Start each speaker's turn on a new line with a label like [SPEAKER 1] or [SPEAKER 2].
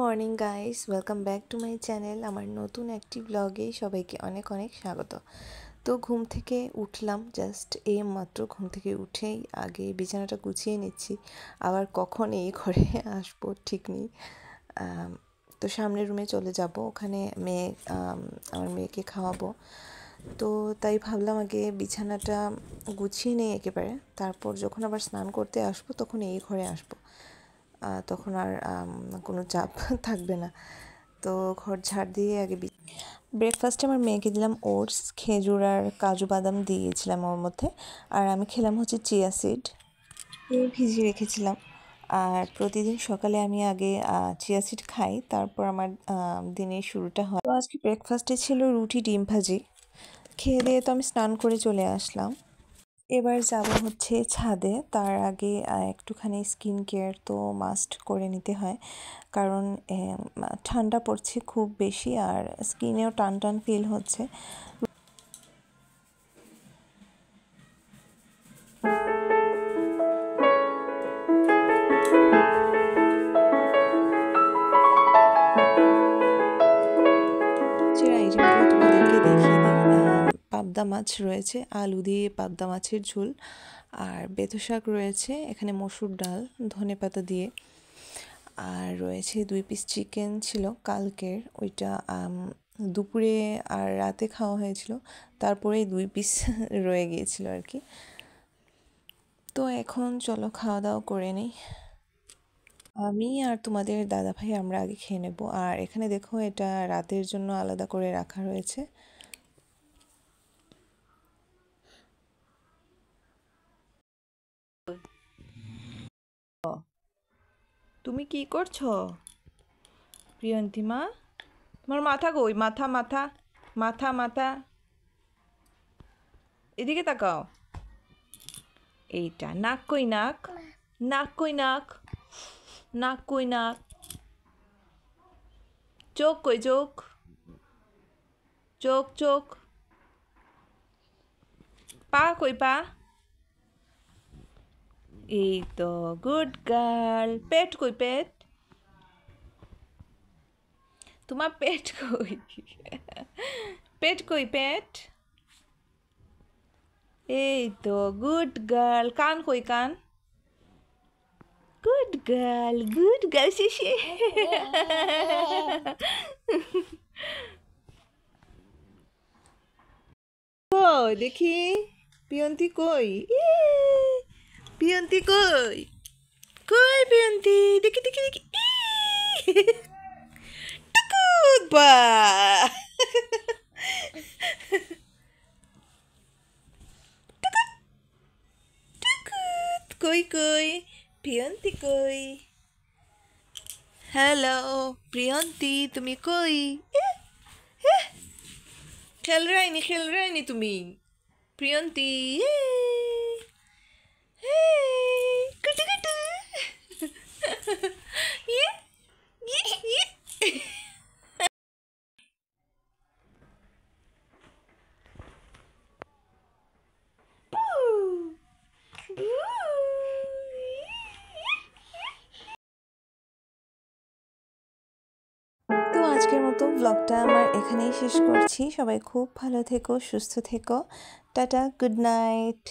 [SPEAKER 1] Morning guys, welcome back to my channel. আমার নতুন একটি ব্লগে সবাইকে অনেক অনেক স্বাগত। তো ঘুম থেকে উঠলাম, জাস্ট এই মাত্র ঘুম থেকে উঠেই আগে বিছানাটা গুছিয়ে নিচ্ছি। আবার কখন এই ঘরে আসবো ঠিক নেই। তো সামনের রুমে চলে যাব, ওখানে আমার মেয়েকে খাওয়াবো। তো তাই ভাবলাম আগে বিছানাটা গুছিয়ে নেই একেবারে, তারপর যখন আবার স্নান করতে আসবো তখন এই ঘরে আসবো, তখন আর কোনো চাপ থাকবে না। তো ঘর ঝাড় দিয়ে আগে ব্রেকফাস্টে আমার মেয়েকে দিলাম ওটস, খেজুর আর কাজু বাদাম দিয়েছিলাম ওর মধ্যে। আর আমি খেলাম হচ্ছে চিয়া সিড, ভিজিয়ে রেখেছিলাম। আর প্রতিদিন সকালে আমি আগে চিয়া সিড খাই, তারপর আমার দিনের শুরুটা হয়। তো আজকে ব্রেকফাস্টে ছিল রুটি ডিম ভাজি। খেয়ে দিয়ে তো আমি স্নান করে চলে আসলাম। এবার যাব হচ্ছে ছাদে। তার আগে একটুখানি স্কিন কেয়ার তো মাস্ট করে নিতে হয়, কারণ ঠান্ডা পড়ছে খুব বেশি আর স্কিনেও টান টান ফিল হচ্ছে। তোমাদেরকে দেখিয়ে দিই, পাবদা মাছ রয়েছে, আলু দিয়ে পাবদা মাছের ঝোল, আর বেথু শাক রয়েছে, এখানে মসুর ডাল ধনেপাতা দিয়ে, আর রয়েছে 2 পিস চিকেন ছিল কালকের, ওইটা দুপুরে আর রাতে খাওয়া হয়েছিল, তারপরে 2 পিস রয়ে গিয়েছিল আর কি। তো এখন চলো খাওয়া দাওয়া করে নিই। আমি আর তোমাদের দাদা ভাই আমরা আগে খেয়ে নেব। আর এখানে দেখো, এটা রাতের জন্য আলাদা করে রাখা রয়েছে। তুমি কি করছো প্রিয়ন্তিমা? তোমার মাথা কই? মাথা মাথা মাথা মাথা, এদিকে তাকাও। এইটা নাক কই? নাক নাক কই? নাক নাক কই? নাক। চোখ কই? চোখ চোখ চোখ। পা কই? পা। এই তো, গুড গার্ল। পেট কই? পেট। তোমার পেট কই? পেট কই? পেট। এই তো, গুড গার্ল। কান কই? কান। Good girl, good girl. শিশি। কই দেখি, পিয়ন্তি কই? পিয়ন্তি কই? কই পিয়ন্তি? দেখি দেখি দেখি। টুকুত বা। টুকুত কই কই? প্রিয়ন্তি কই? হ্যালো প্রিয়ন্তি, তুমি কই? খেল রাইনি তুমি প্রিয়ন্তি। কুটু কুটু। ইয়ে, ইয়ে, ইয়ে। তো আজকের মতো ব্লগটা আমার এখানেই শেষ করছি। সবাই খুব ভালো থেকো, সুস্থ থেকো। Tata, good night.